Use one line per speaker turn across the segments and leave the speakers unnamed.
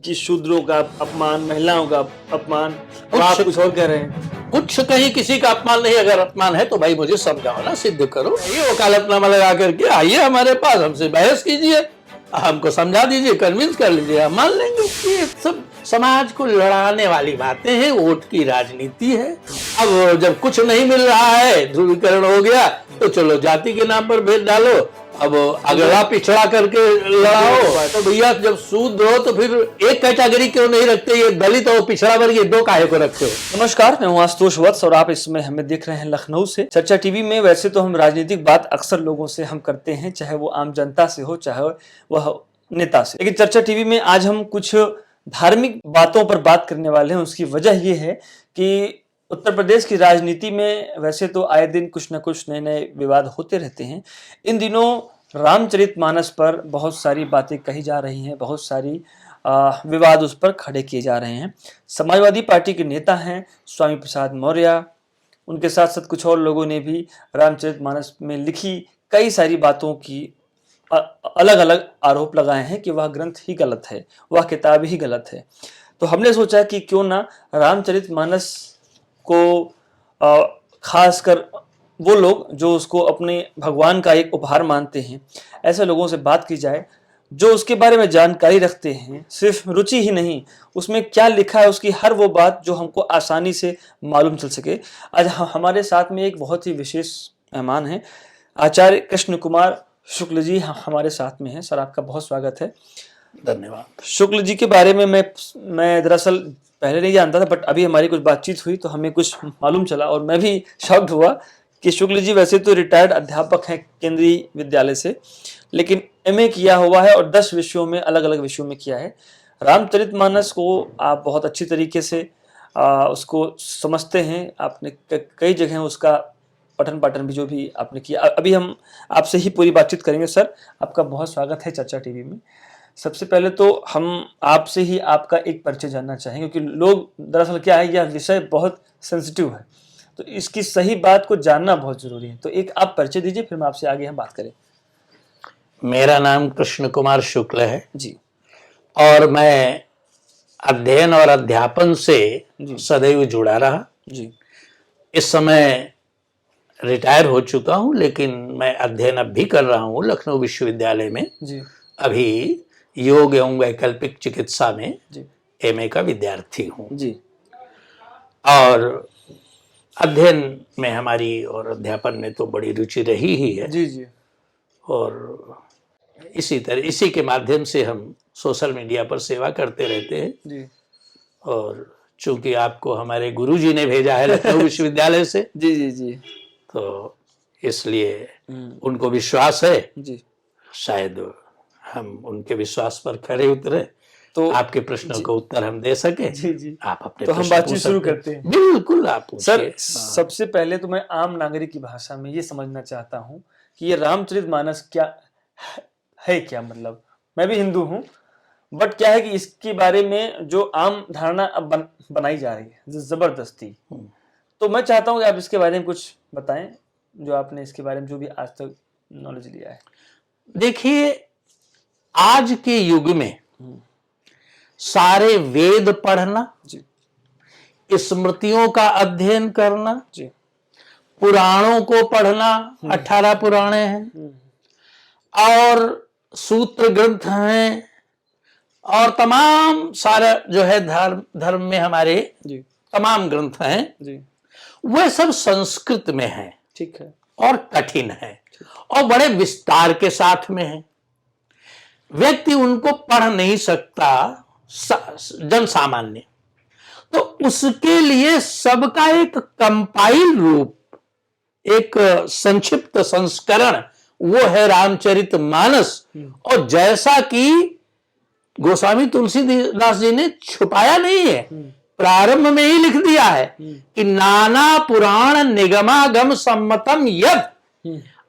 कि शूद्रों का अपमान, महिलाओं का अपमान, और आप कुछ और कह रहे हैं।
कुछ कहीं किसी का अपमान नहीं, अगर अपमान है तो भाई मुझे समझाओ ना, सिद्ध करो। ये वकालतनामा लगा करके आइए हमारे पास, हमसे बहस कीजिए, हमको समझा दीजिए, कन्विंस कर लीजिए, हम मान लेंगे। ये सब समाज को लड़ाने वाली बातें हैं, वोट की राजनीति है। अब जब कुछ नहीं मिल रहा है, ध्रुवीकरण हो गया, तो चलो जाति के नाम पर भेद डालो, अब अगला पिछड़ा करके लड़ाओ। तो भैया जब शूद्र हो तो फिर एक कैटेगरी क्यों नहीं रखते, ये दलित और पिछड़ा वर्ग, ये दो काहे को रखते हो।
नमस्कार, मैं हूं आशुतोष वत्स और आप इसमें हमें देख रहे हैं लखनऊ से चर्चा टीवी में। वैसे तो हम राजनीतिक बात अक्सर लोगों से हम करते हैं, चाहे वो आम जनता से हो, चाहे वह नेता से, लेकिन चर्चा टीवी में आज हम कुछ धार्मिक बातों पर बात करने वाले हैं। उसकी वजह यह है कि उत्तर प्रदेश की राजनीति में वैसे तो आए दिन कुछ न कुछ नए नए विवाद होते रहते हैं। इन दिनों रामचरितमानस पर बहुत सारी बातें कही जा रही हैं, बहुत सारी विवाद उस पर खड़े किए जा रहे हैं। समाजवादी पार्टी के नेता हैं स्वामी प्रसाद मौर्य, उनके साथ साथ कुछ और लोगों ने भी रामचरितमानस में लिखी कई सारी बातों की अलग अलग आरोप लगाए हैं कि वह ग्रंथ ही गलत है, वह किताब ही गलत है। तो हमने सोचा कि क्यों ना रामचरितमानस को खासकर वो लोग जो उसको अपने भगवान का एक उपहार मानते हैं, ऐसे लोगों से बात की जाए जो उसके बारे में जानकारी रखते हैं, सिर्फ रुचि ही नहीं, उसमें क्या लिखा है उसकी हर वो बात जो हमको आसानी से मालूम चल सके। आज हमारे साथ में एक बहुत ही विशेष मेहमान हैं, आचार्य कृष्ण कुमार शुक्ल जी हमारे साथ में हैं। सर, आपका बहुत स्वागत है।
धन्यवाद।
शुक्ल जी के बारे में मैं दरअसल पहले नहीं जानता था, बट अभी हमारी कुछ बातचीत हुई तो हमें कुछ मालूम चला और मैं भी शॉक्ड हुआ कि शुक्ल जी वैसे तो रिटायर्ड अध्यापक हैं केंद्रीय विद्यालय से, लेकिन एमए किया हुआ है और 10 विषयों में, अलग अलग विषयों में किया है। रामचरितमानस को आप बहुत अच्छी तरीके से उसको समझते हैं, आपने कई जगह उसका पठन पाठन भी जो भी आपने किया। अभी हम आपसे ही पूरी बातचीत करेंगे। सर, आपका बहुत स्वागत है चर्चा टीवी में। सबसे पहले तो हम आपसे ही आपका एक परिचय जानना चाहेंगे, क्योंकि लोग दरअसल क्या है, यह विषय बहुत सेंसिटिव है, तो इसकी सही बात को जानना बहुत जरूरी है। तो एक आप परिचय दीजिए, फिर हम आपसे आगे हम बात करें।
मेरा नाम कृष्ण कुमार शुक्ल है
जी,
और मैं अध्ययन और अध्यापन से सदैव जुड़ा रहा।
जी,
इस समय रिटायर हो चुका हूं, लेकिन मैं अध्ययन अब भी कर रहा हूं लखनऊ विश्वविद्यालय में।
जी,
अभी योग एवं वैकल्पिक चिकित्सा में
जी,
एमए का विद्यार्थी हूं।
जी,
और अध्ययन में हमारी और अध्यापन में तो बड़ी रुचि रही ही है।
जी, जी,
और इसी के माध्यम से हम सोशल मीडिया पर सेवा करते रहते हैं।
जी,
और चूंकि आपको हमारे गुरुजी ने भेजा है लखनऊ विश्वविद्यालय से,
जी, जी, जी,
तो इसलिए उनको विश्वास है,
जी,
शायद हम उनके विश्वास पर खरे उतरे,
तो
आपके प्रश्नों का उत्तर हम दे सके।
जी, जी,
आप अपने
तो हम
प्रश्न
बातचीत
पूछ
शुरू
सकते हैं।
करते हैं।
बिल्कुल, आप
सर,
पूछिए।
सबसे पहले तो मैं आम नागरिक की भाषा में ये समझना चाहता हूँ कि ये रामचरितमानस क्या है, क्या मतलब। मैं भी हिंदू हूँ, बट क्या है कि इसके बारे में जो आम धारणा अब बनाई जा रही है जबरदस्ती, तो मैं चाहता हूँ कि आप इसके बारे में कुछ बताएं, जो आपने इसके बारे में जो भी आज तक नॉलेज लिया है।
देखिए, आज के युग में सारे वेद पढ़ना,
जी,
स्मृतियों का अध्ययन करना,
जी,
पुराणों को पढ़ना, 18 पुराणे हैं और सूत्र ग्रंथ हैं, और तमाम सारा जो है धर्म में हमारे
जी,
तमाम ग्रंथ हैं,
जी,
वह सब संस्कृत में हैं
ठीक है,
और कठिन है और बड़े विस्तार के साथ में है। व्यक्ति उनको पढ़ नहीं सकता, जन सामान्य, तो उसके लिए सबका एक कंपाइल रूप, एक संक्षिप्त संस्करण, वो है रामचरितमानस। और जैसा कि गोस्वामी तुलसीदास जी ने छुपाया नहीं है, प्रारंभ में ही लिख दिया है कि नाना पुराण निगमागम सम्मतम यद,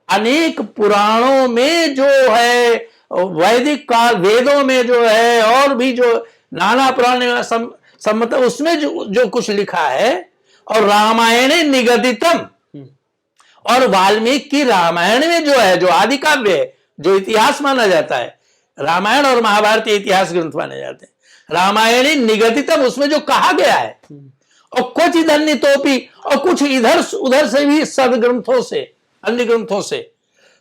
अनेक पुराणों में जो है, वैदिक काल वेदों में जो है, और भी जो नाना पुराण सम्मत, उसमें जो कुछ लिखा है, और रामायण निगदितम, और वाल्मीकि रामायण में जो है, जो आदि काव्य है, जो इतिहास माना जाता है, रामायण और महाभारत इतिहास ग्रंथ माने जाते हैं, रामायणी निगदितम, उसमें जो कहा गया है, और कुछ इधर नितोपी, और कुछ इधर उधर से भी सदग्रंथों से, अन्य ग्रंथों से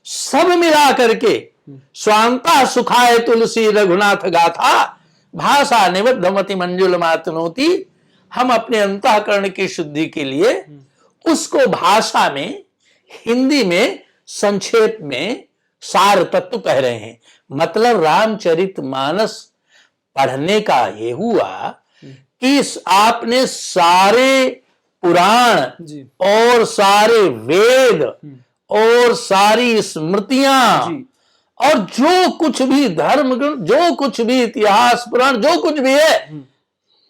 सब मिला करके स्वांता सुखाए तुलसी रघुनाथ गाथा भाषा निबद्धमति मंजुल मातनोती। हम अपने अंतःकरण की शुद्धि के लिए उसको भाषा में, हिंदी में संक्षेप में सार तत्व कह रहे हैं। मतलब रामचरितमानस पढ़ने का ये हुआ कि आपने सारे पुराण
जी
और सारे वेद और सारी स्मृतियां
जी
और जो कुछ भी धर्म ग्रंथ, जो कुछ भी इतिहास पुराण, जो कुछ भी है,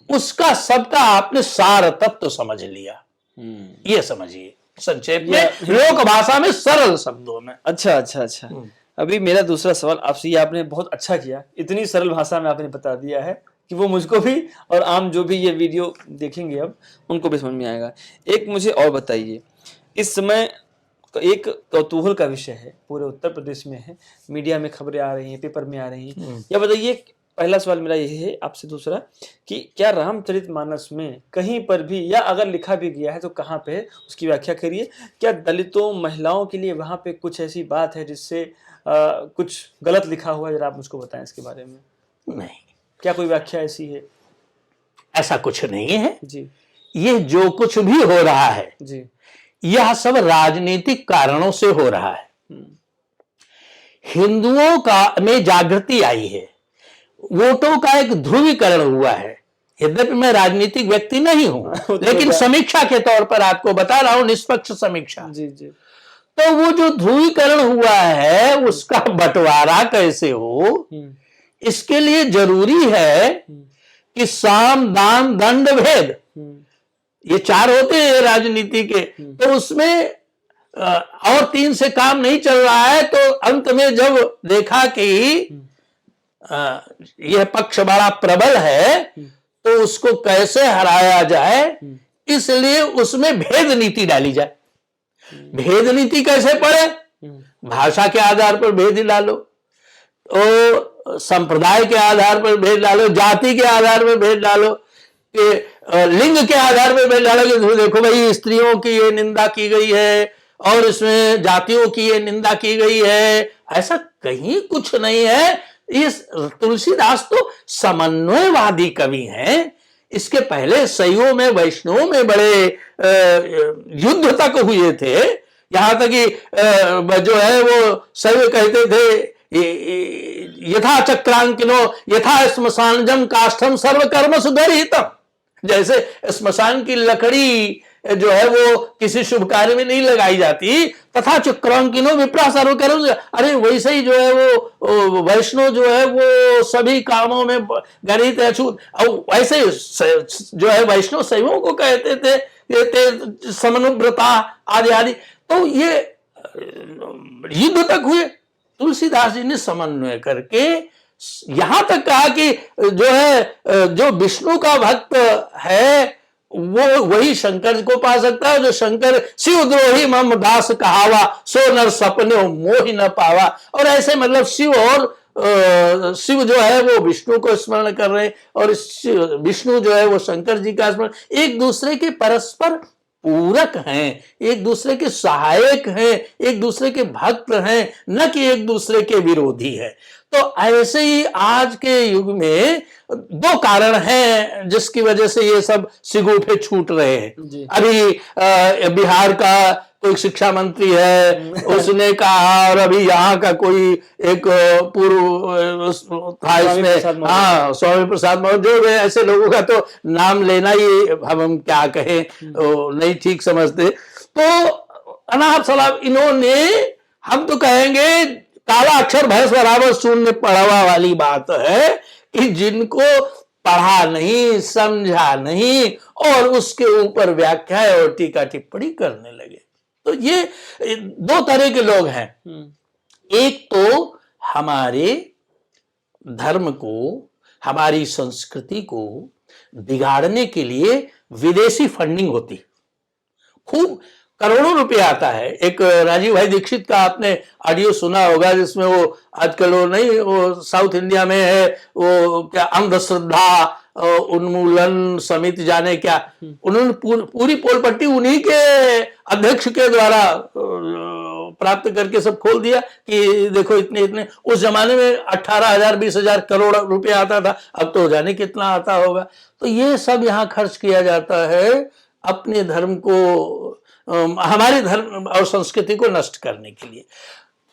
उसका सबका आपने सार तत्व समझ लिया। ये समझिए संक्षेप में, लोक भाषा में, सरल शब्दों में।
अच्छा अच्छा अच्छा। अभी मेरा दूसरा सवाल आपसे, ये आपने बहुत अच्छा किया, इतनी सरल भाषा में आपने बता दिया है कि वो मुझको भी और आम जो भी ये वीडियो देखेंगे अब उनको भी समझ में आएगा। एक मुझे और बताइए, इस समय एक कौतूहल का विषय है, पूरे उत्तर प्रदेश में है, मीडिया में खबरें आ रही हैं, पेपर में आ रही हैं, या बताइए, पहला सवाल मेरा यही है आपसे। दूसरा कि क्या रामचरितमानस में कहीं पर भी, या अगर लिखा भी गया है तो कहाँ पे है, उसकी व्याख्या करिए। क्या दलितों, महिलाओं के लिए वहाँ पे कुछ ऐसी बात है जिससे कुछ गलत लिखा हुआ है? जरा आप मुझको बताएं इसके बारे में।
नहीं,
क्या कोई व्याख्या ऐसी है?
ऐसा कुछ नहीं है
जी
ये जो कुछ भी हो रहा है
जी
यह सब राजनीतिक कारणों से हो रहा है। हिंदुओं का में जागृति आई है, वोटों का एक ध्रुवीकरण हुआ है। यद्यपि मैं राजनीतिक व्यक्ति नहीं हूं, लेकिन समीक्षा के तौर पर आपको बता रहा हूं, निष्पक्ष समीक्षा।
जी जी।
तो वो जो ध्रुवीकरण हुआ है उसका बंटवारा कैसे हो, इसके लिए जरूरी है कि साम दान दंड भेद, ये चार होते हैं राजनीति के, तो उसमें और तीन से काम नहीं चल रहा है। तो अंत में जब देखा कि यह पक्ष बड़ा प्रबल है तो उसको कैसे हराया जाए, इसलिए उसमें भेद नीति डाली जाए। भेद नीति कैसे पड़े? भाषा के आधार पर भेद डालो, और संप्रदाय के आधार पर भेद डालो, जाति के आधार पर भेद डालो, कि लिंग के आधार पर भेद डालो कि देखो भाई स्त्रियों की ये निंदा की गई है और इसमें जातियों की ये निंदा की गई है। ऐसा कहीं कुछ नहीं है। इस तुलसीदास तो समन्वयवादी कवि हैं। इसके पहले शैवों में, वैष्णवों में बड़े युद्ध तक हुए थे। यहां तक कि जो है वो शैव कहते थे यथा चक्रांकिनो यथा श्मशानजम काष्ठम सर्वकर्म सुगरहितम। जैसे श्मशान की लकड़ी जो है वो किसी शुभ कार्य में नहीं लगाई जाती, तथा चक्रांकिनो विप्रा सर्वकर्म, अरे वैसे ही जो है वो वैष्णव जो है वो सभी कामों में गणित अछूत। और वैसे जो है वैष्णव शैवों को कहते थे समनुव्रता आदि आदि। तो ये युद्ध तक हुए। तुलसीदास जी ने समन्वय करके यहां तक कहा कि जो है जो विष्णु का भक्त है वो वही शंकर को पा सकता है। जो शंकर शिव द्रोही मम दास कहावा, सो नर सपने मोहि न पावा। और ऐसे मतलब शिव और शिव जो है वो विष्णु को स्मरण कर रहे हैं, और विष्णु जो है वो शंकर जी का स्मरण, एक दूसरे के परस्पर पूरक हैं, एक दूसरे के सहायक हैं, एक दूसरे के भक्त हैं, न कि एक दूसरे के विरोधी हैं। तो ऐसे ही आज के युग में दो कारण हैं जिसकी वजह से ये सब सिगूफे छूट रहे हैं। अभी बिहार का कोई शिक्षा मंत्री है, उसने कहा, और अभी यहाँ का कोई एक पूर्व था इसमें, हाँ, स्वामी प्रसाद मौर्य, जो ऐसे लोगों का तो नाम लेना ही हम क्या कहें नहीं ठीक समझते। तो अनाप शनाप इन्होंने, हम तो कहेंगे काला अक्षर भैंस बराबर शून्य पढ़वा वाली बात है कि जिनको पढ़ा नहीं, समझा नहीं, और उसके ऊपर व्याख्या और टीका टिप्पणी करने लगे। तो ये दो तरह के लोग हैं। एक तो हमारे धर्म को, हमारी संस्कृति को बिगाड़ने के लिए विदेशी फंडिंग होती, खूब करोड़ों रुपए आता है। एक राजीव भाई दीक्षित का आपने ऑडियो सुना होगा, जिसमें वो आजकल वो नहीं, वो साउथ इंडिया में है, वो क्या अंधश्रद्धा उन्मूलन समिति जाने क्या, उन्होंने पूरी पोल पट्टी उन्हीं के अध्यक्ष के द्वारा प्राप्त करके सब खोल दिया कि देखो इतने इतने, उस जमाने में 18,000 20,000 करोड़ रुपए आता था, अब तो जाने कितना आता होगा। तो ये सब यहाँ खर्च किया जाता है अपने धर्म को, हमारे धर्म और संस्कृति को नष्ट करने के लिए।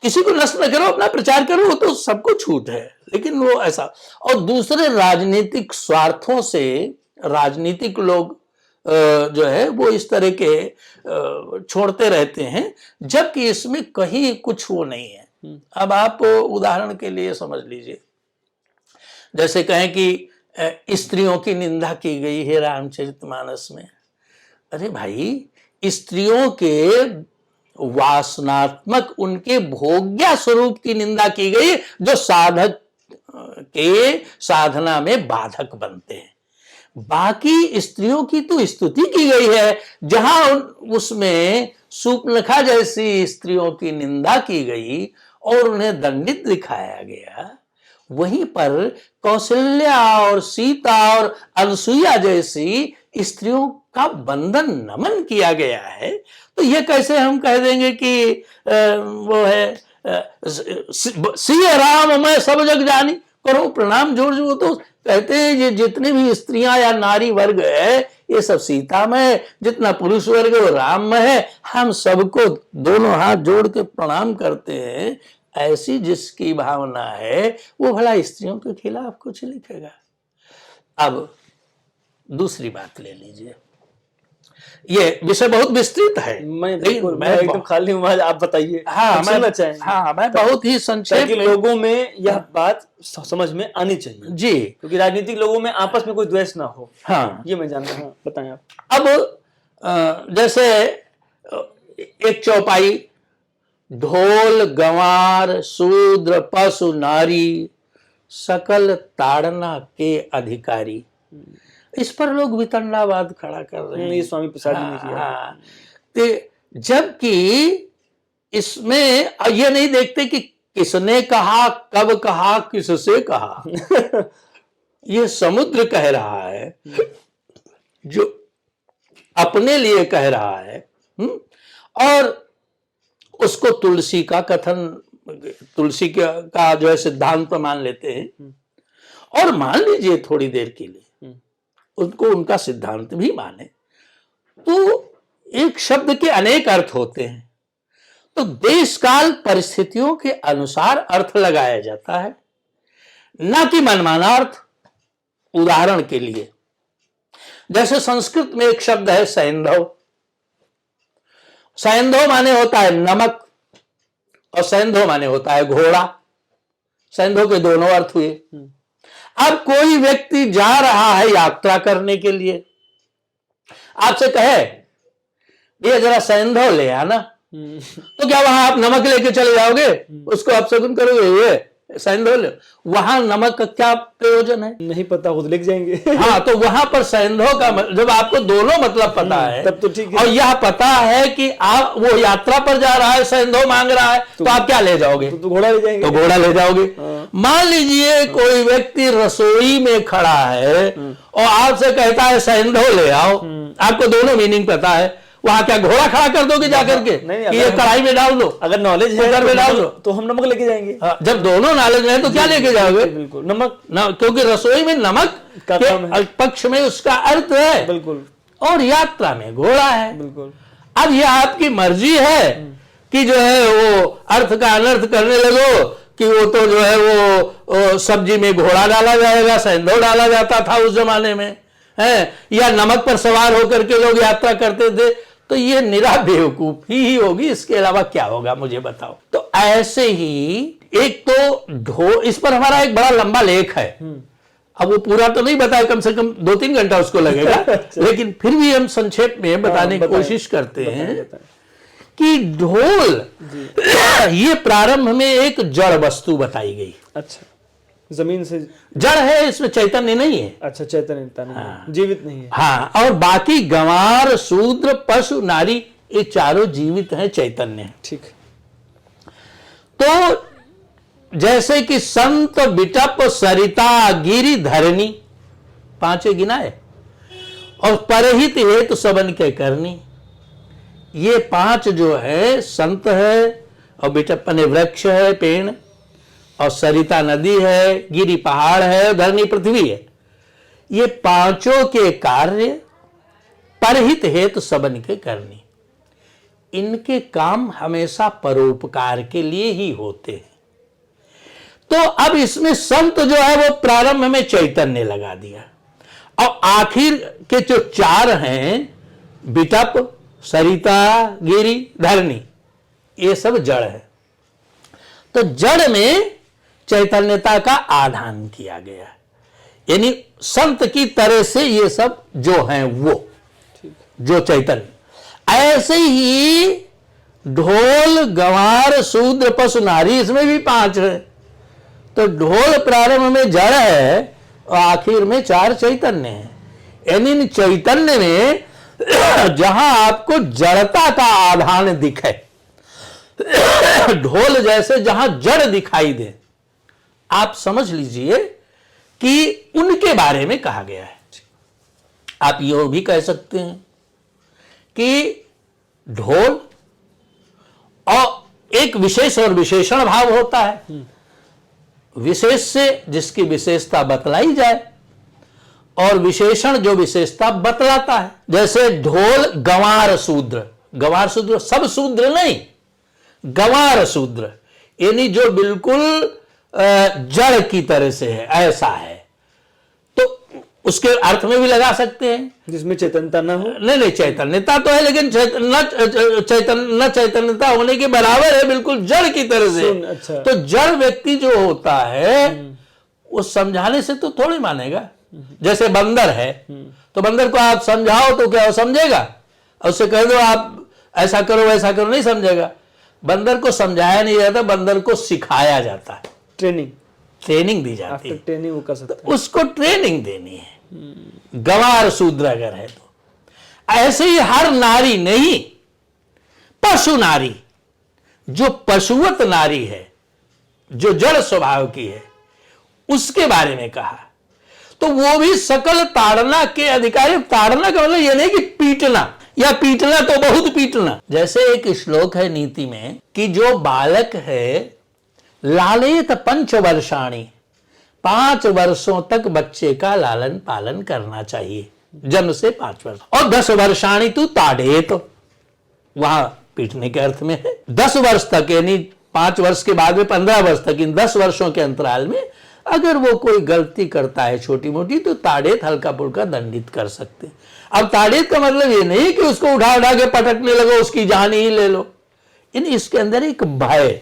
किसी को नष्ट न करो, अपना प्रचार करो, वो तो सबको छूट है, लेकिन वो ऐसा। और दूसरे राजनीतिक स्वार्थों से राजनीतिक लोग जो है वो इस तरह के छोड़ते रहते हैं, जबकि इसमें कहीं कुछ वो नहीं है। अब आप उदाहरण के लिए समझ लीजिए, जैसे कहें कि स्त्रियों की निंदा की गई है रामचरितमानस में। अरे भाई, स्त्रियों के वासनात्मक उनके भोग्य स्वरूप की निंदा की गई, जो साधक के साधना में बाधक बनते हैं। बाकी स्त्रियों की तो स्तुति की गई है, जहां उसमें सूर्पनखा जैसी स्त्रियों की निंदा की गई और उन्हें दंडित दिखाया गया, वहीं पर कौशल्या और सीता और अनसुईया जैसी स्त्रियों का बंधन नमन किया गया है। तो ये कैसे हम कह देंगे कि वो है सिय राम मैं सब जग जानी, करो प्रणाम जोड़। वो तो कहते हैं ये जितने भी स्त्रियां या नारी वर्ग है ये सब सीता में है, जितना पुरुष वर्ग है वो राम में है, हम सबको दोनों हाथ जोड़ के प्रणाम करते हैं। ऐसी जिसकी भावना है वो भला स्त्रियों के खिलाफ कुछ लिखेगा। अब दूसरी बात ले लीजिए, ये विषय बहुत विस्तृत है,
मैं एकदम खाली हूँ, आप बताइए।
मैं बहुत ही संक्षेप में,
लोगों में यह बात समझ में आनी चाहिए
जी,
क्योंकि राजनीतिक लोगों में आपस में कोई द्वेष ना हो।
हाँ,
ये मैं जानना हूँ, बताएं आप।
अब जैसे एक चौपाई, ढोल गंवार शूद्र पशु नारी सकल ताड़ना के अधिकारी, इस पर लोग वितंडावाद खड़ा कर रहे हैं।
ये स्वामी प्रसाद जी ने किया।
तो जबकि इसमें ये नहीं देखते कि किसने कहा, कब कहा, किससे कहा। ये समुद्र कह रहा है, जो अपने लिए कह रहा है, और उसको तुलसी का कथन, तुलसी का जो है सिद्धांत मान लेते हैं, और मान लीजिए थोड़ी देर के लिए उनको उनका सिद्धांत भी माने, तो एक शब्द के अनेक अर्थ होते हैं। तो देश काल परिस्थितियों के अनुसार अर्थ लगाया जाता है, ना कि मनमाना अर्थ। उदाहरण के लिए, जैसे संस्कृत में एक शब्द है सैंधव। सैंधव माने होता है नमक और सैंधव माने होता है घोड़ा। सैंधव के दोनों अर्थ हुए। अब कोई व्यक्ति जा रहा है यात्रा करने के लिए, आपसे कहे ये जरा सैंधव ले आना, तो क्या वहां आप नमक लेके चले जाओगे? उसको आप शगुन करोगे ये सैंधव ले, वहां नमक का क्या प्रयोजन है?
नहीं पता, खुद लिख जाएंगे।
हाँ, तो वहां पर सैंधव का जब आपको दोनों मतलब पता है
तब तो ठीक है,
और यह पता है कि आप वो यात्रा पर जा रहा है, सैंधव मांग रहा है, तो आप क्या ले जाओगे?
तो घोड़ा ले जाएंगे।
तो घोड़ा ले जाओगे। मान लीजिए कोई व्यक्ति रसोई में खड़ा है और आपसे कहता है सैंधव ले आओ, आपको दोनों मीनिंग पता है, वहां क्या घोड़ा खड़ा कर दोगे जाकर के कि ये कढ़ाई में डाल दो? अगर
नॉलेज है
कुकर में डाल दो
तो हम नमक लेके जाएंगे।
जब दोनों नॉलेज है तो क्या लेके जाओगे?
बिल्कुल नमक,
क्योंकि रसोई में नमक के पक्ष में उसका अर्थ है,
बिल्कुल, और
यात्रा में घोड़ा है,
बिल्कुल।
अब यह आपकी मर्जी है कि जो है वो अर्थ का अनर्थ करने लगो कि वो तो जो है वो सब्जी में घोड़ा डाला जाएगा, सैंधव डाला जाता था उस जमाने में, है, या नमक पर सवार होकर के लोग यात्रा करते थे। तो ये निरा बेवकूफी ही होगी, इसके अलावा क्या होगा मुझे बताओ। तो ऐसे ही एक तो इस पर हमारा एक बड़ा लंबा लेख है, अब वो पूरा तो नहीं बताया, कम से कम 2-3 घंटा उसको लगेगा, लेकिन फिर भी हम संक्षेप में बताने की कोशिश करते हैं कि ढोल ये प्रारंभ में एक जड़ वस्तु बताई गई।
अच्छा, जमीन से
जड़ है, इसमें चैतन्य नहीं है।
अच्छा, चैतन्यता नहीं है, जीवित नहीं है।
हाँ, और बाकी गंवार शूद्र पशु नारी ये चारों जीवित हैं, चैतन्य हैं।
ठीक।
तो जैसे कि संत, बिटप, सरिता, गिरि, धरणी, पांचों गिनाए, और परहित हेतु सबन के करनी, ये पांच जो है, संत है, और बिटप ने वृक्ष है, पेड़, और सरिता नदी है, गिरि पहाड़ है, धरणी पृथ्वी है, ये पांचों के कार्य परहित हेतु सबन के करनी, इनके काम हमेशा परोपकार के लिए ही होते हैं। तो अब इसमें संत जो है वो प्रारंभ में चैतन्य लगा दिया, और आखिर के जो चार हैं, बिटप, सरिता, गिरि, धरणी, ये सब जड़ है। तो जड़ में चैतन्यता का आधान किया गया, यानी संत की तरह से ये सब जो हैं वो जो चैतन्य। ऐसे ही ढोल, गंवार, शूद्र, पशु, नारी, इसमें भी पांच है। तो ढोल प्रारंभ में जड़ है और आखिर में चार चैतन्य है। यानी चैतन्य में जहां आपको जड़ता का आधान दिखे, ढोल जैसे जहां जड़ दिखाई दे, आप समझ लीजिए कि उनके बारे में कहा गया है। आप यो भी कह सकते हैं कि ढोल और एक विशेष और विशेषण भाव होता है, विशेष से जिसकी विशेषता बतलाई जाए और विशेषण जो विशेषता बतलाता है। जैसे ढोल, गंवार, शूद्र, गंवार शूद्र सब शूद्र नहीं, गंवार शूद्र यानी जो बिल्कुल जड़ की तरह से है, ऐसा है। तो उसके अर्थ में भी लगा सकते हैं
जिसमें चैतन्यता ना हो।
नहीं, चैतन्यता तो है, लेकिन न चैतन्यता होने के बराबर है, बिल्कुल जड़ की तरह से।
अच्छा।
तो जड़ व्यक्ति जो होता है वो समझाने से तो थोड़ी मानेगा। जैसे बंदर है, तो बंदर को आप समझाओ तो क्या वो समझेगा? और उसे कह दो आप ऐसा करो वैसा करो, नहीं समझेगा। बंदर को समझाया नहीं जाता, बंदर को सिखाया जाता है, ट्रेनिंग दी जाती है।
ट्रेनिंग वो कर सकता है,
उसको ट्रेनिंग देनी है। गंवार शूद्र अगर है तो ऐसे ही हर नारी नहीं, पशु नारी, जो पशुवत नारी है, जो जड़ स्वभाव की है, उसके बारे में कहा। तो वो भी सकल ताड़ना के अधिकारी। ताड़ना का मतलब ये नहीं कि पीटना, या पीटना तो बहुत पीटना। जैसे एक श्लोक है नीति में कि जो बालक है लालित 5 वर्षाणी, 5 वर्षों तक बच्चे का लालन पालन करना चाहिए, जन्म से 5 वर्ष। और 10 वर्षाणी तू ताड़ेत, वहां पीटने के अर्थ में है। 10 वर्ष तक, यानी 5 वर्ष के बाद में 15 वर्ष तक, इन 10 वर्षों के अंतराल में अगर वो कोई गलती करता है छोटी मोटी, तो ताड़ेत हल्का फुल्का दंडित कर सकते। अब ताड़ेत का मतलब ये नहीं कि उसको उठा उठा के पटकने लगो, उसकी जान ही ले लो। इसके अंदर एक भय,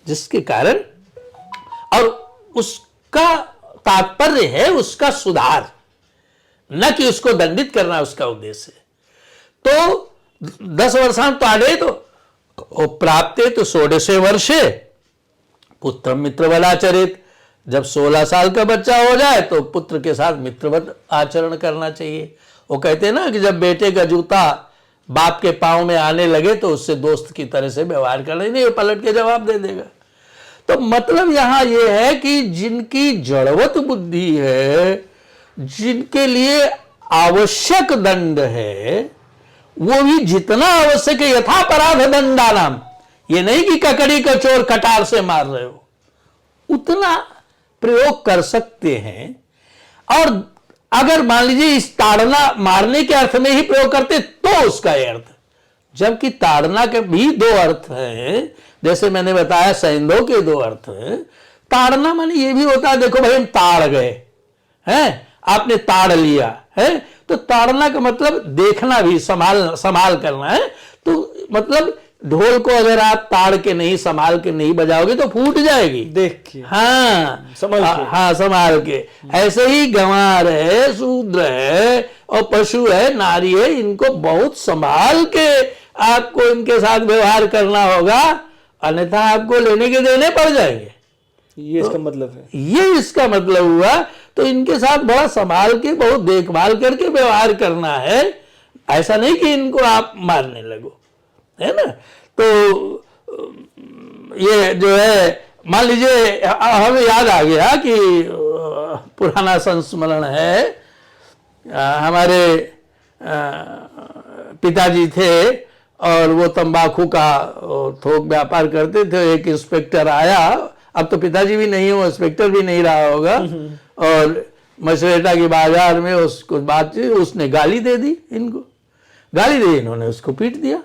जिसके कारण, और उसका तात्पर्य है उसका सुधार, न कि उसको दंडित करना उसका उद्देश्य है। तो 10 वर्षां ताड़े तो प्राप्ते तो 16 वर्षे पुत्र मित्रवदाचरित। जब 16 साल का बच्चा हो जाए तो पुत्र के साथ मित्रवत आचरण करना चाहिए। वो कहते हैं ना कि जब बेटे का जूता बाप के पांव में आने लगे तो उससे दोस्त की तरह से व्यवहार करना, नहीं पलट के जवाब दे देगा। तो मतलब यहां यह है कि जिनकी जड़वत बुद्धि है, जिनके लिए आवश्यक दंड है, वो भी जितना आवश्यक है, यथापराध दंडा नाम, ये नहीं कि ककड़ी का चोर कटार से मार रहे हो, उतना प्रयोग कर सकते हैं। और अगर मान लीजिए इस ताड़ना मारने के अर्थ में ही प्रयोग करते तो उसका अर्थ, जबकि ताड़ना के भी 2 अर्थ हैं। जैसे मैंने बताया सैंधव के 2 अर्थ हैं। ताड़ना माने ये भी होता है, देखो भाई हम ताड़ गए हैं, आपने ताड़ लिया है, तो ताड़ना का मतलब देखना भी, संभाल करना है। तो मतलब ढोल को अगर आप ताड़ के नहीं, संभाल के नहीं बजाओगे तो फूट जाएगी,
देख के।
हाँ, संभाल के। ऐसे ही गंवार है, शूद्र है और पशु है, नारी है, इनको बहुत संभाल के आपको इनके साथ व्यवहार करना होगा, अन्यथा आपको लेने के देने पड़ जाएंगे।
ये इसका मतलब है,
ये इसका मतलब हुआ। तो इनके साथ बड़ा संभाल के, बहुत देखभाल करके व्यवहार करना है। ऐसा नहीं कि इनको आप मारने लगो। है ना। तो ये जो है, मान लीजिए हमें याद आ गया कि पुराना संस्मरण है, हमारे पिताजी थे और वो तंबाकू का थोक व्यापार करते थे। एक इंस्पेक्टर आया, अब तो पिताजी भी नहीं हो, इंस्पेक्टर भी नहीं रहा होगा, और मछरेटा की बाजार में उसको बातचीत, उसने गाली दे दी, इनको गाली दी, इन्होंने उसको पीट दिया।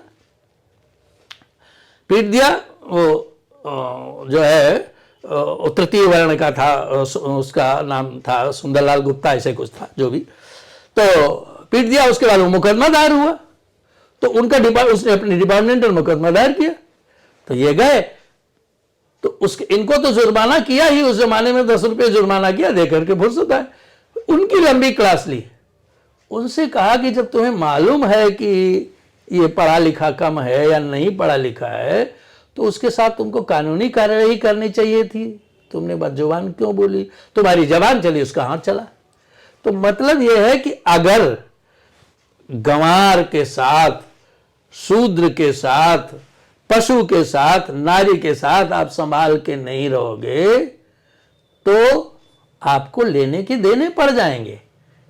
वो जो है तृतीय वर्ण का था, उसका नाम था सुंदरलाल गुप्ता, ऐसे कुछ था, जो भी, तो पीट दिया। उसके बाद वो मुकदमा दायर हुआ, तो उनका उसने अपने डिपार्टमेंटल मुकदमा दायर किया, तो ये गए, तो उसके इनको तो जुर्माना किया ही, उस जमाने में 10 रुपये जुर्माना किया, देकर के फुर्सत आए। उनकी लंबी क्लास ली, उनसे कहा कि जब तुम्हें मालूम है कि ये पढ़ा लिखा कम है या नहीं पढ़ा लिखा है, तो उसके साथ तुमको कानूनी कार्रवाई करनी चाहिए थी, तुमने बदजुबान क्यों बोली, तुम्हारी जबान चली, उसका हाथ चला। तो मतलब यह है कि अगर गंवार के साथ, शूद्र के साथ, पशु के साथ, नारी के साथ आप संभाल के नहीं रहोगे तो आपको लेने की देने पड़ जाएंगे,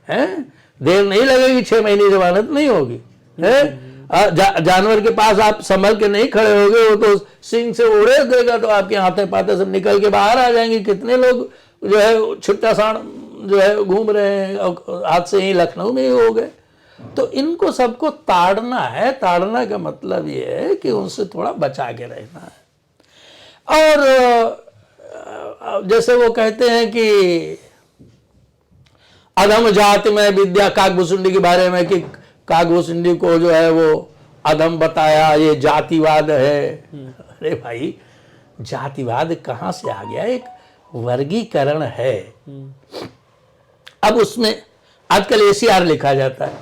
हैं? देर नहीं लगेगी, 6 महीने जमानत नहीं होगी, है? जानवर के पास आप संभल के नहीं खड़े होगे, वो तो सिंह से उड़े देगा, तो आपके हाथे पाते सब निकल के बाहर आ जाएंगे। कितने लोग जो है छुट्टा साण जो है घूम रहे हैं, आज से ही लखनऊ में ही हो गए। तो इनको सबको ताड़ना है। ताड़ना का मतलब ये है कि उनसे थोड़ा बचा के रहना है। और जैसे वो कहते हैं कि अधम जाति में विद्या, काकभूसुंडी के बारे में, कि काकभूसुंडी को जो है वो अधम बताया, ये जातिवाद है। अरे भाई, जातिवाद कहां से आ गया? एक वर्गीकरण है। अब उसमें आजकल ACR लिखा जाता है,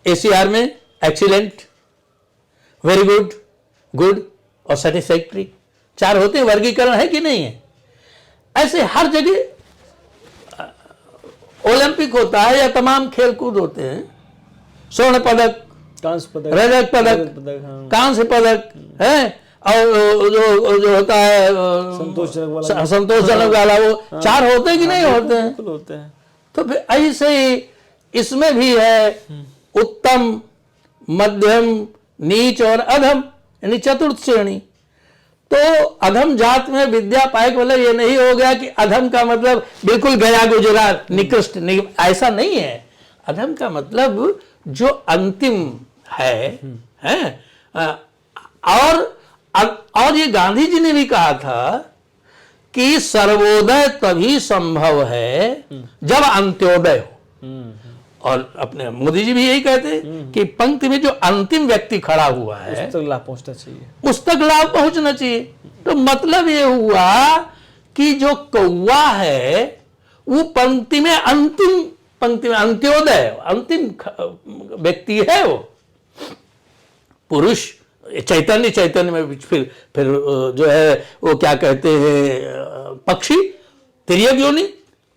ACR में एक्सीलेंट, वेरी गुड, गुड और सेटिस्फैक्ट्री 4 होते हैं। वर्गीकरण है कि नहीं है? ऐसे हर जगह ओलंपिक होता है या तमाम खेलकूद होते हैं, स्वर्ण पदक,
कांस्य पदक,
रजत पदक, कांस्य पदक है, और जो होता है संतोषजनक वाला, वो 4 होते हैं कि नहीं होते हैं?
होते हैं।
तो फिर ऐसे ही इसमें भी है उत्तम, मध्यम, नीच और अधम, यानी चतुर्थ श्रेणी। तो अधम जात में विद्या पाए, मतलब ये नहीं हो गया कि अधम का मतलब बिल्कुल गया गुजरा, निकृष्ट, ऐसा नहीं है। अधम का मतलब जो अंतिम है, और ये गांधी जी ने भी कहा था कि सर्वोदय तभी संभव है जब अंत्योदय हो। और अपने मोदी जी भी यही कहते हैं कि पंक्ति में जो अंतिम व्यक्ति खड़ा हुआ है,
उस तक लाभ पहुंचना चाहिए,
उस तक लाभ पहुंचना चाहिए। तो मतलब ये हुआ कि जो कौवा है वो पंक्ति में, अंतिम पंक्ति में अंत्योदय, अंतिम व्यक्ति है। वो पुरुष चैतन्य में फिर जो है वो क्या कहते हैं, पक्षी, तिर्यक योनि,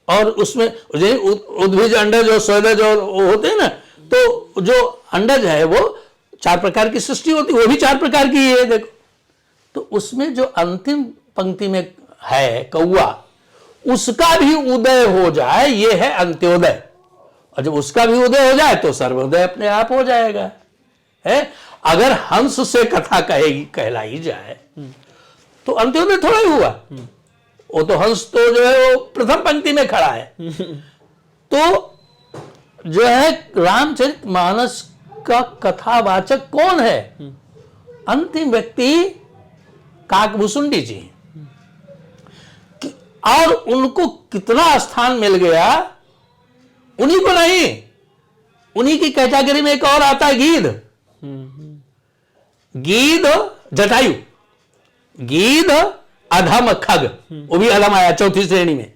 और उसमें उद्भिज, अंडज और स्वेदज और होते हैं ना, तो जो अंडज है वो 4 प्रकार की सृष्टि होती है, वो भी 4 प्रकार की है, देखो। तो उसमें जो अंतिम पंक्ति में है कौवा, उसका भी उदय हो जाए, ये है अंत्योदय। और जब उसका भी उदय हो जाए तो सर्वोदय अपने आप हो जाएगा, है। अगर हंस से कथा कहलाई जाए तो अंत्योदय थोड़ा ही हुआ। वो तो हंस तो जो है वो प्रथम पंक्ति में खड़ा है। तो जो है रामचरितमानस का कथावाचक कौन है? अंतिम व्यक्ति काकभूसुंडी जी। और उनको कितना स्थान मिल गया, उन्हीं को नहीं, उन्हीं की कैटेगरी में एक और आता है गीध। गीध जटायु, गीध अधम खग, वो भी अधम आया 4थी श्रेणी में।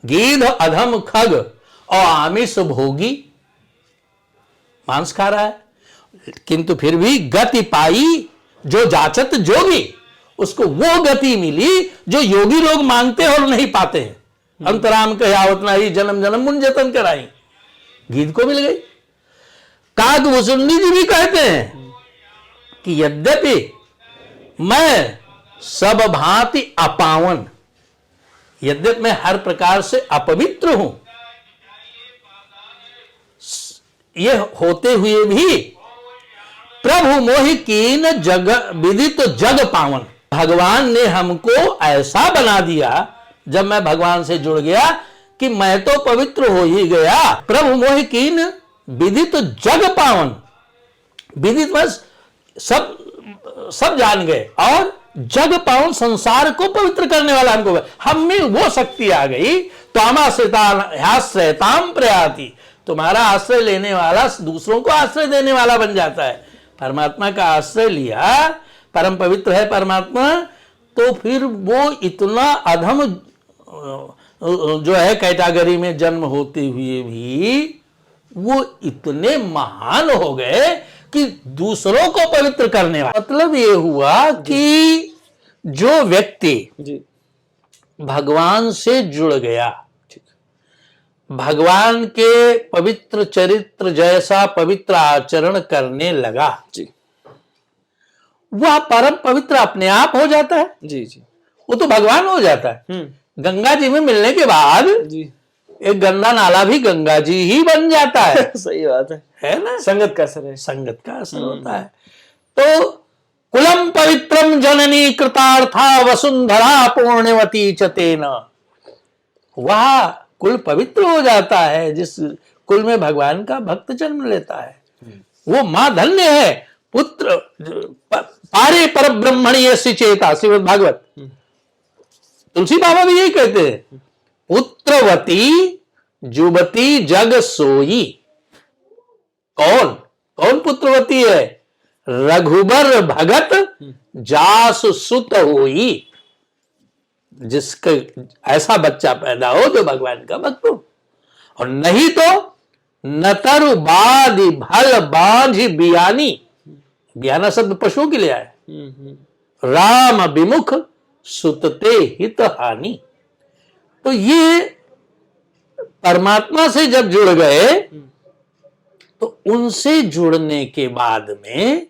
गीध अधम खग और आमिष भोगी, मांस खा रहा है, किंतु फिर भी गति पाई जो जाचत जोगी। उसको वो गति मिली जो योगी लोग मांगते हैं और नहीं पाते हैं। अंतराम कहावत नहीं, जन्म जन्म मुन जतन कराई, गीध को मिल गई। काकभूसुंडी जी भी कहते हैं कि यद्यपि मैं सब भांति अपावन, यद्यपि मैं हर प्रकार से अपवित्र हूं, ये होते हुए भी प्रभु मोहि कीन जग विदित जग पावन, भगवान ने हमको ऐसा बना दिया जब मैं भगवान से जुड़ गया कि मैं तो पवित्र हो ही गया। प्रभु मोहि कीन विदित जग पावन, विदित बस सब जान गए, और जग पावन संसार को पवित्र करने वाला हमको, हम में वो शक्ति आ गई। त्वामाश्रिताम प्रयाति, तुम्हारा आश्रय लेने वाला दूसरों को आश्रय देने वाला बन जाता है। परमात्मा का आश्रय लिया, परम पवित्र है परमात्मा, तो फिर वो इतना अधम जो है कैटेगरी में जन्म होते हुए भी वो इतने महान हो गए कि दूसरों को पवित्र करने वाला। मतलब ये हुआ कि जो व्यक्ति भगवान से जुड़ गया, भगवान के पवित्र चरित्र जैसा पवित्र आचरण करने लगा, वह परम पवित्र अपने आप हो जाता है।
जी जी,
वो तो भगवान हो जाता है। गंगा जी में मिलने के बाद एक गंदा नाला भी गंगा जी ही बन जाता है।
सही बात है
ना?
संगत का असर है,
संगत का असर होता है। तो कुलम पवित्रम जननी कृतार्था वसुंधरा पूर्णवती चतेन, वह कुल पवित्र हो जाता है जिस कुल में भगवान का भक्त जन्म लेता है। वो मां धन्य है। पुत्र पारे पर ब्रह्मणीय चेता, श्रीमद् भागवत, तुलसी बाबा भी यही कहते हैं, पुत्रवती जुबती जग सोई। कौन पुत्रवती है? रघुबर भगत जासु सुत होई, जिसका ऐसा बच्चा पैदा हो जो भगवान का भक्त हो। और नहीं तो नतरु बादि भल बांझ बियानी, बियाना शब्द पशुओं के लिए आया, राम विमुख सुतते हित हानि। तो ये परमात्मा से जब जुड़ गए तो उनसे जुड़ने के बाद में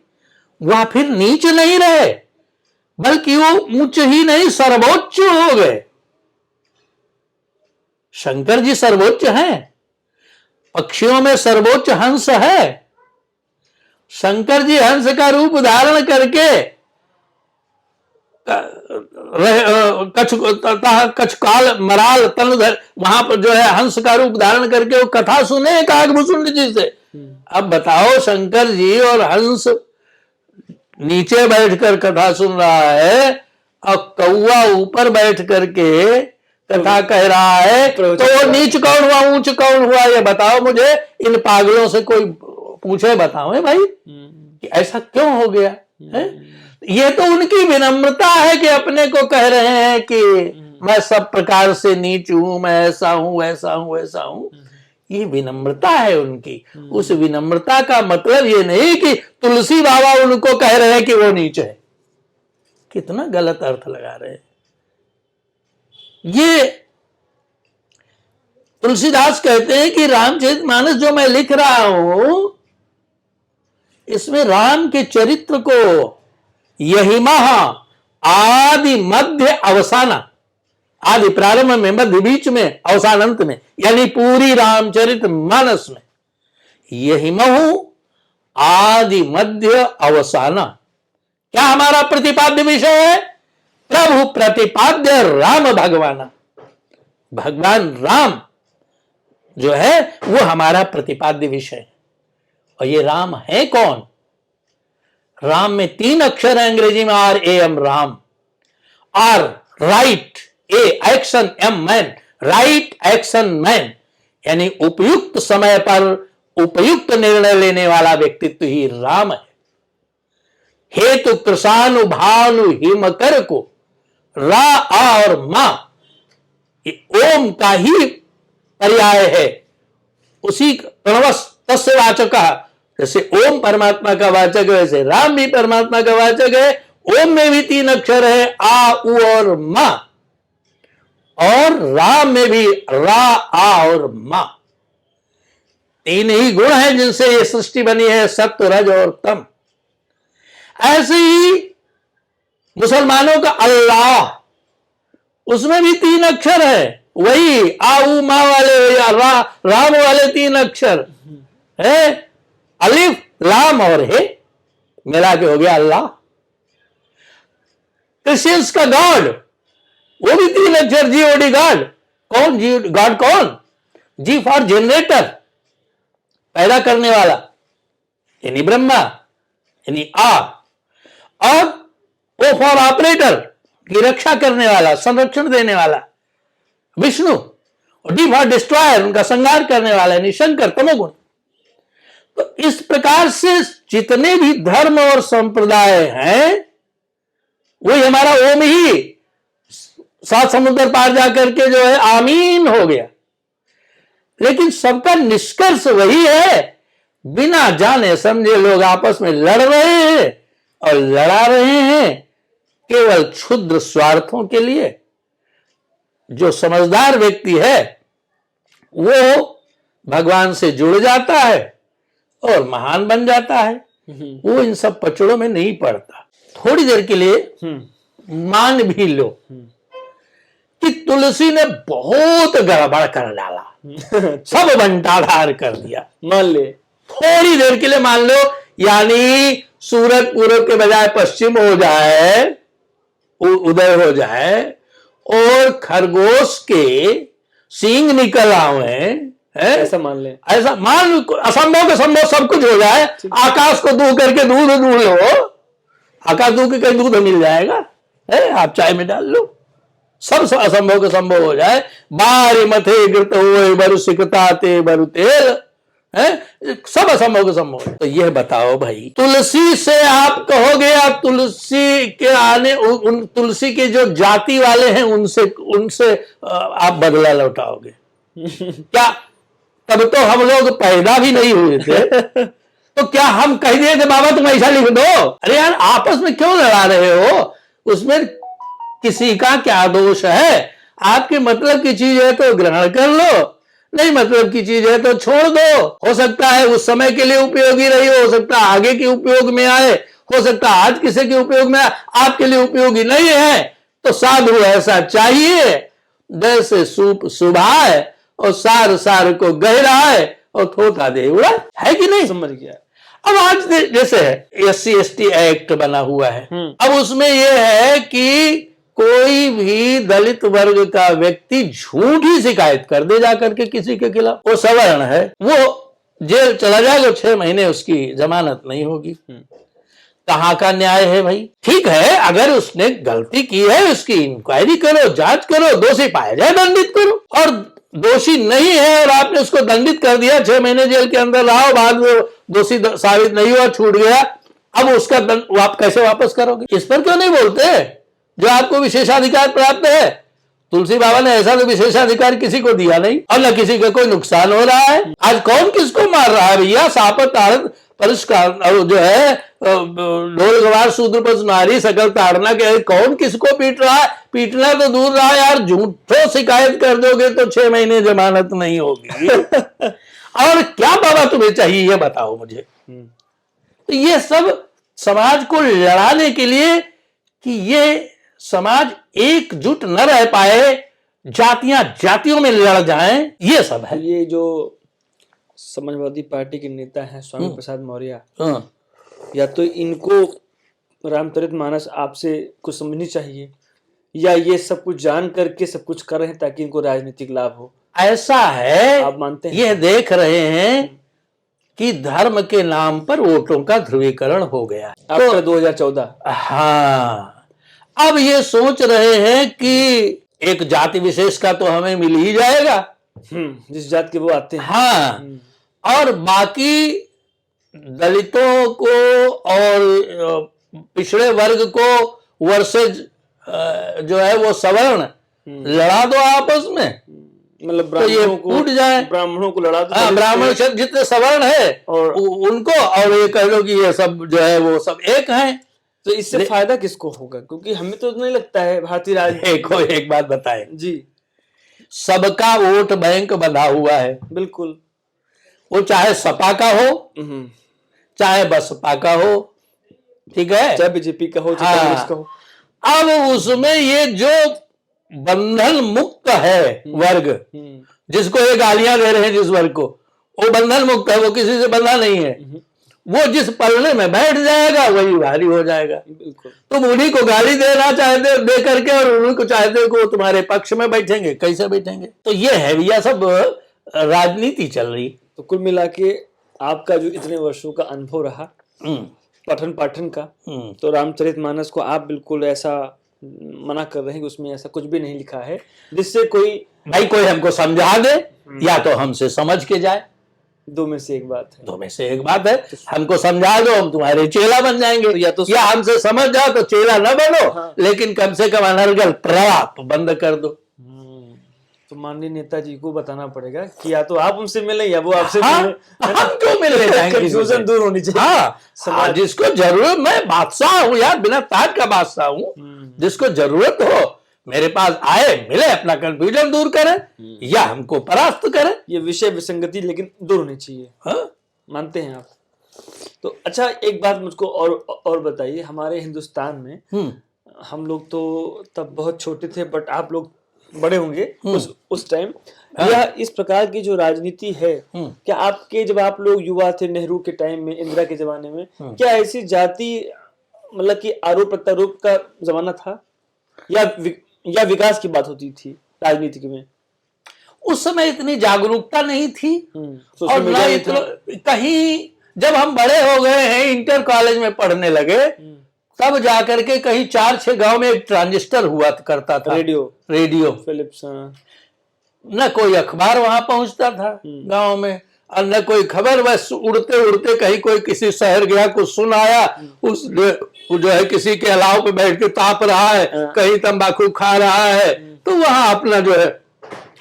वह फिर नीच नहीं रहे, बल्कि वो ऊंच ही नहीं सर्वोच्च हो गए। शंकर जी सर्वोच्च हैं, पक्षियों में सर्वोच्च हंस है। शंकर जी हंस का रूप धारण करके कछ काल मराल तनधर, वहां पर जो है हंस का रूप धारण करके वो कथा सुने काकभूषुंड जी से। अब बताओ, शंकर जी और हंस नीचे बैठकर कथा सुन रहा है और कौवा ऊपर बैठ करके कथा कह रहा है, तो वो नीच कौन हुआ ऊंच कौन हुआ? ये बताओ मुझे। इन पागलों से कोई पूछे, बताओ भाई कि ऐसा क्यों हो गया है? ये तो उनकी विनम्रता है कि अपने को कह रहे हैं कि मैं सब प्रकार से नीच हूं, मैं ऐसा हूं वैसा हूं वैसा हूं। ये विनम्रता है उनकी। उस विनम्रता का मतलब ये नहीं कि तुलसी बाबा उनको कह रहे हैं कि वो नीच है। कितना गलत अर्थ लगा रहे हैं। ये तुलसीदास कहते हैं कि रामचरितमानस जो मैं लिख रहा हूं, इसमें राम के चरित्र को यही महा आदि मध्य अवसाना, आदि प्रारंभ में, मध्य बीच में, अवसान अंत में, यानी पूरी रामचरित मानस में यही महु आदि मध्य अवसाना क्या हमारा प्रतिपाद्य विषय है? प्रभु प्रतिपाद्य राम भगवाना, भगवान राम जो है वो हमारा प्रतिपाद्य विषय है। और ये राम है कौन? राम में 3 अक्षर है अंग्रेजी में, R A M, Ram. R right, A action, M man, right action man, यानी उपयुक्त समय पर उपयुक्त निर्णय लेने वाला व्यक्तित्व ही राम है। हेतु कृषानु भानु हिमकर को रा आ और मा, ओम का ही पर्याय है। उसी प्रणवस तस्य वाचक, जैसे ओम परमात्मा का वाचक है वैसे राम भी परमात्मा का वाचक है। ओम में भी 3 अक्षर है, आ उ और मा, और राम में भी रा आ और मा। 3 ही गुण हैं जिनसे ये सृष्टि बनी है, सत्व रज और तम। ऐसे ही मुसलमानों का अल्लाह, उसमें भी 3 अक्षर है, वही आ उ मा वाले या राम वाले 3 अक्षर है, अलिफ लाम और हे, मिला के हो गया अल्लाह। क्रिश्चियंस का गॉड, वो भी 3 अक्षर, GOD गॉड। कौन जी गॉड? कौन? जी फॉर जनरेटर, पैदा करने वाला, यानी ब्रह्मा, यानी आ, और ओ फॉर ऑपरेटर, की रक्षा करने वाला, संरक्षण देने वाला, विष्णु। और डी फॉर डिस्ट्रॉयर, उनका संहार करने वाला, यानी शंकर, तमोगुण। तो इस प्रकार से जितने भी धर्म और संप्रदाय हैं, वही हमारा ओम ही 7 समुद्र पार जाकर के जो है आमीन हो गया। लेकिन सबका निष्कर्ष वही है, बिना जाने समझे लोग आपस में लड़ रहे हैं और लड़ा रहे हैं केवल क्षुद्र स्वार्थों के लिए। जो समझदार व्यक्ति है वो भगवान से जुड़ जाता है और महान बन जाता है, वो इन सब पचड़ों में नहीं पड़ता। थोड़ी देर के लिए मान भी लो कि तुलसी ने बहुत गड़बड़ कर डाला, सब बंटाधार कर दिया,
मान ले,
थोड़ी देर के लिए मान लो, यानी सूरज पूर्व के बजाय पश्चिम हो जाए, उदय हो जाए, और खरगोश के सींग निकल आए,
ऐसा मान ले,
ऐसा मान, असंभव के संभव सब कुछ हो जाए। आकाश को दूर करके दूध लो, आकाश दूर के कहीं दूध मिल जाएगा, है? आप चाय में डाल लो, सब असंभव के संभव हो जाए। बारी मथे गिरत हुए बरु सिकता ते बरु तेल, है? सब असंभव के संभव। तो यह बताओ भाई, तुलसी से आप कहोगे, आप तुलसी के आने, उन तुलसी के जो जाति वाले हैं उनसे आप बदला लौटाओगे क्या? तब तो हम लोग पैदा भी नहीं हुए थे, तो क्या हम कह दिए थे बाबा तुम ऐसा लिख दो? अरे यार, आपस में क्यों लड़ा रहे हो? उसमें किसी का क्या दोष है? आपके मतलब की चीज है तो ग्रहण कर लो, नहीं मतलब की चीज है तो छोड़ दो। हो सकता है उस समय के लिए उपयोगी रही हो सकता है आगे के उपयोग में आए, हो सकता है आज किसी के उपयोग में आए, आपके लिए उपयोगी नहीं है। तो साधु ऐसा चाहिए जैसे सूप सुभाए और सार सार को गहराए और थोथा दे उड़ा, है कि नहीं?
समझ गया।
अब आज जैसे SC/ST एक्ट बना हुआ है, अब उसमें यह है कि कोई भी दलित वर्ग का व्यक्ति झूठी शिकायत कर दे जाकर के किसी के खिलाफ, वो सवर्ण है, वो जेल चला जाएगा, 6 महीने उसकी जमानत नहीं होगी। कहां का न्याय है भाई? ठीक है, अगर उसने गलती की है उसकी इंक्वायरी करो, जांच करो, दोषी पाया जाए दंडित करो, और दोषी नहीं है और आपने उसको दंडित कर दिया, 6 महीने जेल के अंदर रहो, बाद में दोषी साबित नहीं हुआ, छूट गया, अब उसका दंड आप कैसे वापस करोगे? इस पर क्यों नहीं बोलते? जो आपको विशेषाधिकार प्राप्त है, तुलसी बाबा ने ऐसा तो विशेषाधिकार किसी को दिया नहीं, और न किसी का कोई नुकसान हो रहा है। आज कौन किसको मार रहा है भैया? सापत ताड़त परिष्कार, और जो है ढोल गवार शूद्र पशु नारी सकल ताड़ना के, कौन किसको पीट रहा है? पीटना तो दूर रहा यार, झूठो शिकायत कर दोगे तो 6 महीने जमानत नहीं होगी। और क्या बाबा तुम्हें चाहिए ये बताओ मुझे। तो ये सब समाज को लड़ाने के लिए कि ये समाज एकजुट न रह पाए, जातियां जातियों में लड़ जाएं, ये सब है।
ये जो समाजवादी पार्टी के नेता हैं स्वामी प्रसाद मौर्य, या तो इनको रामचरितमानस आपसे कुछ समझनी चाहिए, या ये सब कुछ जान करके सब कुछ कर रहे हैं ताकि इनको राजनीतिक लाभ हो।
ऐसा है,
आप मानते हैं?
ये देख रहे हैं कि धर्म के नाम पर वोटों का ध्रुवीकरण हो गया
आफ्टर 2014।
हाँ, अब ये सोच रहे हैं कि एक जाति विशेष का तो हमें मिल ही जाएगा,
जिस जात के वो आते हैं।
हाँ, और बाकी दलितों को और पिछड़े वर्ग को वर्सेज जो है वो सवर्ण लड़ा दो आपस में,
मतलब
तो ये टूट जाए,
ब्राह्मणों को लड़ा दो।
हाँ, ब्राह्मण जितने सवर्ण है और उनको, और ये कह लो कि ये सब जो है वो सब एक हैं।
तो इससे फायदा किसको होगा? क्योंकि हमें तो नहीं लगता है भारतीय राजनीति।
एक बात बताए
जी,
सबका वोट बैंक बंधा हुआ है,
बिल्कुल,
वो चाहे सपा का हो चाहे बसपा का हो, ठीक है,
चाहे बीजेपी का हो चाहे कांग्रेस का हो।
अब उसमें ये जो बंधन मुक्त है वर्ग, जिसको ये गालियां दे रहे हैं जिस वर्ग को, वो बंधन मुक्त है, वो किसी से बंधा नहीं है। वो जिस पलड़े में बैठ जाएगा वही भारी हो जाएगा।
बिल्कुल।
तुम उन्हीं को गाली देना चाहते दे करके और उन्हीं को चाहते को तुम्हारे पक्ष में बैठेंगे, कैसे बैठेंगे? तो ये है भैया, सब राजनीति चल रही।
तो कुल मिला के आपका जो इतने वर्षों का अनुभव रहा पठन पाठन का, तो रामचरितमानस को आप बिल्कुल ऐसा मना कर रहे हैं कि उसमें ऐसा कुछ भी नहीं लिखा है जिससे कोई
भाई कोई हमको समझा दे या तो हमसे समझ के जाए,
दो में से एक बात है।
दो में से एक बात है। हमको समझा दो, हम तुम्हारे चेला बन जाएंगे, या हमसे समझ जाओ तो चेला न बनो, लेकिन कम से कम अनर्गल प्रलाप बंद कर दो।
तो माननीय नेताजी को बताना पड़ेगा कि या तो आप उनसे मिले या वो आपसे मिले।
हम क्यों मिलने जाएंगे?
कंफ्यूजन दूर होनी चाहिए।
हाँ, जिसको जरूरत, मैं बादशाह हूँ यार, बिना ताज का बादशाह हूँ। जिसको जरूरत हो मेरे पास आए, मिले, अपना कंफ्यूजन दूर करे या हमको परास्त करे।
ये विषय विसंगति लेकिन दूर होनी चाहिए। मानते हैं आप? तो अच्छा, एक बात मुझको और बताइए, हमारे हिंदुस्तान में हम लोग तो तब बहुत छोटे थे, बट आप लोग बड़े होंगे उस टाइम। यह इस प्रकार की जो राजनीति है, क्या आपके जब आप लोग युवा थे, नेहरू के टाइम में, इंदिरा के जमाने में, क्या ऐसी जाति मतलब कि आरोप प्रत्यारोप का जमाना था या विकास की बात होती थी राजनीति में?
उस समय इतनी जागरूकता नहीं थी और
न
इतना कहीं। जब हम बड़े हो गए हैं, इंटर कॉलेज में पढ़ने लगे, तब जाकर के कहीं 4-6 गांव में एक ट्रांजिस्टर हुआ करता था, रेडियो
फिलिप्स।
न कोई अखबार वहां पहुंचता था गांव में, और न कोई खबर। बस उड़ते उड़ते कहीं कोई किसी शहर गया, कुछ सुन आया, उस जो है किसी के अलाव पे बैठ के ताप रहा है, कहीं तंबाकू खा रहा है, तो वहां अपना जो है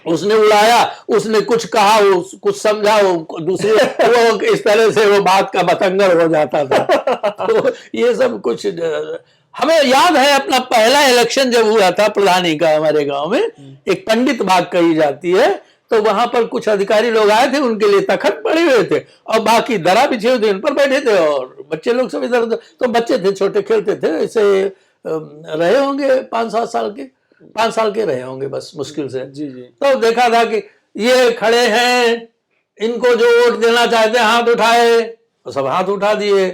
उसने उड़ाया, उसने कुछ कहा, कुछ समझा, वो दूसरे वो इस तरह से वो बात का बतंगड़ हो जाता था। तो ये सब कुछ हमें याद है। अपना पहला इलेक्शन जब हुआ था प्रधानी का हमारे गांव में, एक पंडित बाग कही जाती है, तो वहां पर कुछ अधिकारी लोग आए थे, उनके लिए तखत पड़े हुए थे और बाकी दरा बिछे हुए थे, उन पर बैठे थे और बच्चे लोग सब इधर उधर। तो बच्चे थे, छोटे, खेलते थे, ऐसे रहे होंगे 5-7 साल के, 5 साल के रहे होंगे बस, मुश्किल से।
जी।
तो देखा था कि ये खड़े हैं, इनको जो वोट देना चाहते हैं हाथ उठाए, तो सब हाथ उठा दिए,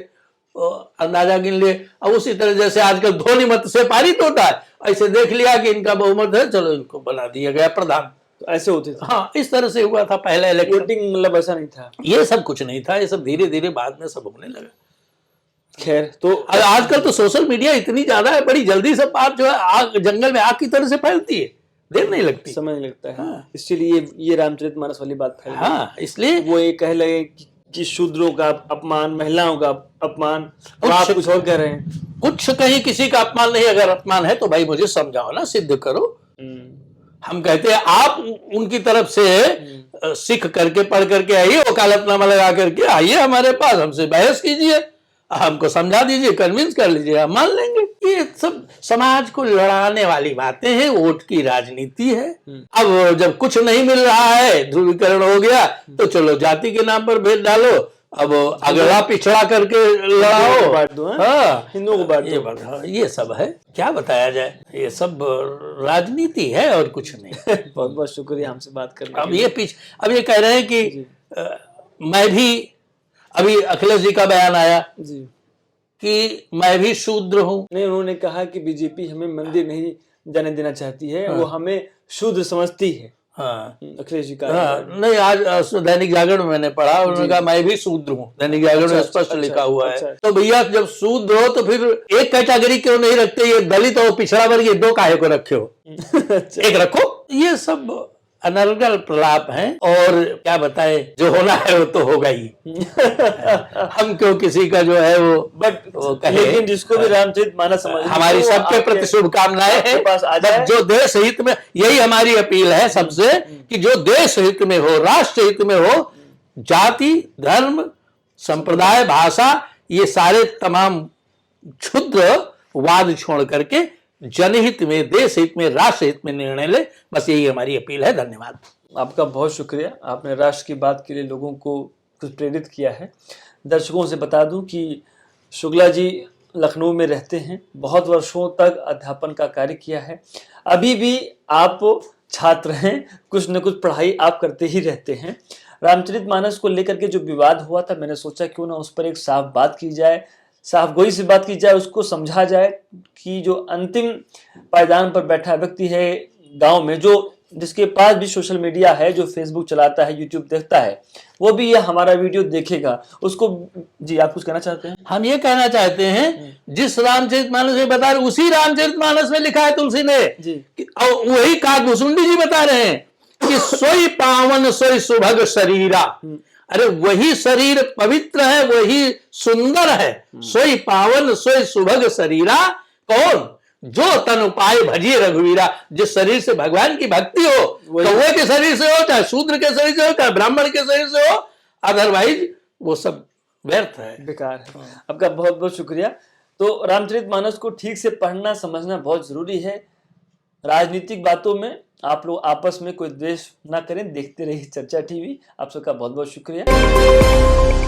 अंदाजा गिन लिए। अब उसी तरह जैसे आजकल ध्वनि मत से पारित होता है, ऐसे देख लिया कि इनका बहुमत है, चलो इनको बना दिया गया प्रधान।
तो ऐसे होते थे।
हाँ, इस तरह से हुआ था पहला इलेक्शन।
वोटिंग मतलब ऐसा नहीं था,
ये सब कुछ नहीं था, ये सब धीरे धीरे बाद में सब होने लगा।
खैर, तो
आजकल तो सोशल मीडिया इतनी ज्यादा है, बड़ी जल्दी से बात जो है आग, जंगल में आग की तरह से फैलती है, देर नहीं लगती,
समय नहीं लगता है। इसलिए ये रामचरितमानस वाली बात फैल गई।
हाँ, इसलिए
वो ये कह लगे कि शूद्रों का अपमान, महिलाओं का अपमान, आप कुछ और कह रहे हैं।
कुछ कहीं किसी का अपमान नहीं, अगर अपमान है तो भाई मुझे समझाओ ना, सिद्ध करो। हम कहते हैं आप उनकी तरफ से सीख करके, पढ़ करके आइए, वकालतनामा लगा करके आइए हमारे पास, हमसे बहस कीजिए, हमको समझा दीजिए, कन्विंस कर लीजिए, हम मान लेंगे। ये सब समाज को लड़ाने वाली बातें हैं, वोट की राजनीति है। अब जब कुछ नहीं मिल रहा है, ध्रुवीकरण हो गया, तो चलो जाति के नाम पर भेद डालो, अब अगला पिछड़ा करके लड़ाओ,
बांट दो, हिंदुओं को बांट दो।
ये सब है, क्या बताया जाए, ये सब राजनीति है और कुछ नहीं।
बहुत बहुत शुक्रिया हमसे बात करने।
अब ये कह रहे हैं कि मैं भी, अभी अखिलेश जी का बयान आया
जी
कि मैं भी शूद्र हूं।
नहीं, उन्होंने कहा कि बीजेपी हमें मंदिर नहीं जाने देना चाहती है, वो हमें शूद्र समझती है।
हाँ,
अखिलेश जी का
नहीं, आज दैनिक जागरण में मैंने पढ़ा, उन्होंने कहा मैं भी शूद्र हूँ, दैनिक जागरण में स्पष्ट लिखा हुआ है। तो भैया जब शूद्र हो तो फिर एक कैटेगरी क्यों नहीं रखते, ये दलित और पिछड़ा वर्ग, ये 2 काहे को रखे हो? एक रखो। ये सब अनर्गल प्रलाप हैं, और क्या बताए, जो होना है वो तो होगा ही। हम क्यों किसी का जो है वो
लेकिन जिसको भी रामचरितमानस समझ,
हमारी सबके प्रति शुभकामनाएं हैं। जो देश हित में, यही हमारी अपील है सबसे, कि जो देश हित में हो, राष्ट्र हित में हो, जाति, धर्म, संप्रदाय, भाषा, ये सारे तमाम क्षुद्र वाद छोड़ करके जनहित में, देश हित में, राष्ट्र हित में निर्णय ले। बस यही हमारी अपील है। धन्यवाद।
आपका बहुत शुक्रिया, आपने राष्ट्र की बात के लिए लोगों को कुछ प्रेरित किया है। दर्शकों से बता दूं कि शुक्ला जी लखनऊ में रहते हैं, बहुत वर्षों तक अध्यापन का कार्य किया है, अभी भी आप छात्र हैं, कुछ न कुछ पढ़ाई आप करते ही रहते हैं। रामचरितमानस को लेकर के जो विवाद हुआ था, मैंने सोचा क्यों ना उस पर एक साफ बात की जाए, साफ गोई से बात की जाए, उसको समझा जाए कि जो अंतिम पायदान पर बैठा व्यक्ति है गांव में, जो जिसके पास भी सोशल मीडिया है, जो फेसबुक चलाता है, यूट्यूब देखता है, वो भी ये हमारा वीडियो देखेगा, उसको। जी, आप कुछ कहना चाहते हैं?
हम ये कहना चाहते हैं, जिस रामचरितमानस में बता रहे उसी रामचरितमानस में लिखा है तुलसी ने
जी।
और वही काकभूषुंडी जी बता रहे हैं कि सोई पावन सोई सुभग शरीरा। अरे वही शरीर पवित्र है, वही सुंदर है। सोई पावन सोई सुभग शरीरा, कौन? जो तन उपाय भजिए रघुवीरा। जिस शरीर से भगवान की भक्ति हो, कौवे के शरीर से हो, चाहे शूद्र के शरीर से हो, चाहे ब्राह्मण के शरीर से हो, अदरवाइज वो सब व्यर्थ है,
बेकार है। आपका बहुत बहुत शुक्रिया। तो रामचरितमानस को ठीक से पढ़ना समझना बहुत जरूरी है। राजनीतिक बातों में आप लोग आपस में कोई द्वेष ना करें। देखते रहिए चर्चा टीवी। आप सबका बहुत बहुत शुक्रिया।